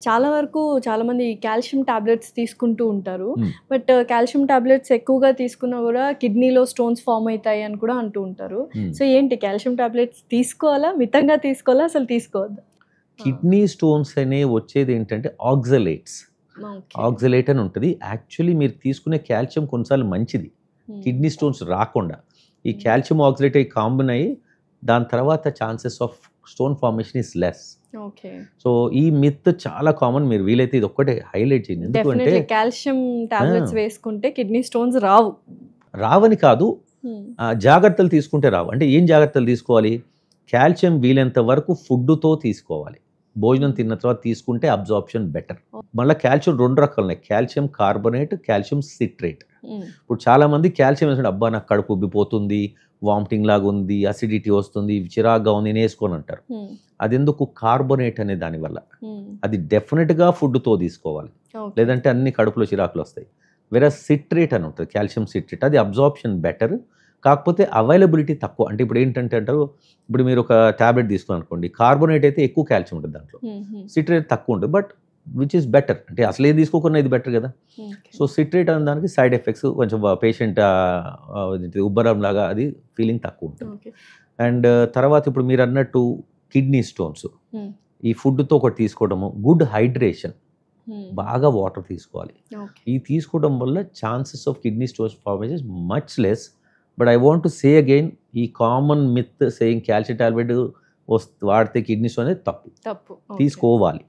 చాలా వరకు చాలామంది కాల్షియం టాబ్లెట్స్ తీసుకుంటూ ఉంటారు. హ్మ్. బట్ కాల్షియం టాబ్లెట్స్ ఎక్కువగా తీసుకున్నా గూడా కిడ్నీలో స్టోన్స్ ఫార్మ్ అయితాయి అని కూడా అంటూ ఉంటారు. హ్మ్. సో ఏంటి కాల్షియం టాబ్లెట్స్ తీసుకోవాలా? మితంగా తీసుకోవాలా? అసలు తీసుకోవద్దా? కిడ్నీ స్టోన్స్ అనేవి వచ్చేది ఏంటంటే ఆక్సలేట్స్. ఓకే. ఆక్సలేట్ అని ఉంటుంది. యాక్చువల్లీ మీరు తీసుకునే కాల్షియం కొన్నిసార్లు మంచిది. కిడ్నీ స్టోన్స్ రాకుండా. ఈ కాల్షియం ఆక్సలేట్ అయ్యి కాంబిన్ అయ్యి దాని తర్వాత chances of stone formation is less. Okay. So ఈ మిత్ చాలా కామన్. మీరు వీలైతే ఇది ఒక్కటే హైలైట్ చేయండి. ఎందుకంటే డెఫినెట్లీ కాల్షియం టాబ్లెట్స్ వేసుకుంటే కిడ్నీ స్టోన్స్ రావు. రావని కాదు, హ్మ్. జాగ్రత్తలు తీసుకుంటే రావు. అంటే ఏం జాగ్రత్తలు తీసుకోవాలి? కాల్షియం వీలైనంత వరకు ఫుడ్తో తీసుకోవాలి. భోజనం తిన్న తర్వాత తీసుకుంటే అబ్జార్ప్షన్ బెటర్. మళ్ళీ కాల్షియం 2 రకాలు ఉన్నాయి. Calcium carbonate, calcium citrate. హ్మ్. ఇప్పుడు చాలామంది కాల్షియం వేసుకుంటే అబ్బా నాకు కడుపు ఉబ్బిపోతుంది, వామిటింగ్ లాగా ఉంది, అసిడిటీ వస్తుంది, చిరాగ్గా ఉంది, నేను వేసుకోని అంటారు. హ్మ్. అదెందుకు? కార్బోనేట్ అనే దానివల్ల. హ్మ్. అది డెఫినెట్గా ఫుడ్తో తీసుకోవాలి, ఓకే. లేదంటే అన్ని కడుపులో చిరాకులు వస్తాయి. వేరే సిట్రేట్ అని ఉంటుంది, కాల్షియం సిట్రేట్. అది అబ్జార్ప్షన్ బెటర్, కాకపోతే అవైలబిలిటీ తక్కువ. అంటే ఇప్పుడు ఏంటంటే అంటారు, ఇప్పుడు మీరు ఒక ట్యాబ్లెట్ తీసుకుని అనుకోండి, కార్బోనేట్ అయితే ఎక్కువ కాల్షియం ఉంటుంది దాంట్లో, హ్మ్. హ్మ్. సిట్రేట్ తక్కువ ఉంటుంది. బట్ విచ్ ఈస్ బెటర్, అంటే అసలు ఏది తీసుకోకుండా ఇది బెటర్ కదా. ఓకే. సో సిట్రేట్ అనే దానికి సైడ్ ఎఫెక్ట్స్ కొంచెం పేషెంట్ ఉబ్బరం లాగా అది ఫీలింగ్ తక్కువ ఉంటుంది. ఓకే. అండ్ తర్వాత ఇప్పుడు మీరు అన్నట్టు కిడ్నీ స్టోన్స్, హ్మ్. ఈ ఫుడ్తో ఒకటి తీసుకోవడము, గుడ్ హైడ్రేషన్, హ్మ్. బాగా వాటర్ తీసుకోవాలి. ఓకే. ఈ తీసుకోవడం వల్ల chances of kidney stones formation much less. But I want to say again, ఈ common myth saying calcium tablet వాడితే కిడ్నీ స్టోన్ అనేది తప్పు. తప్పు. ఓకే. తీసుకోవాలి.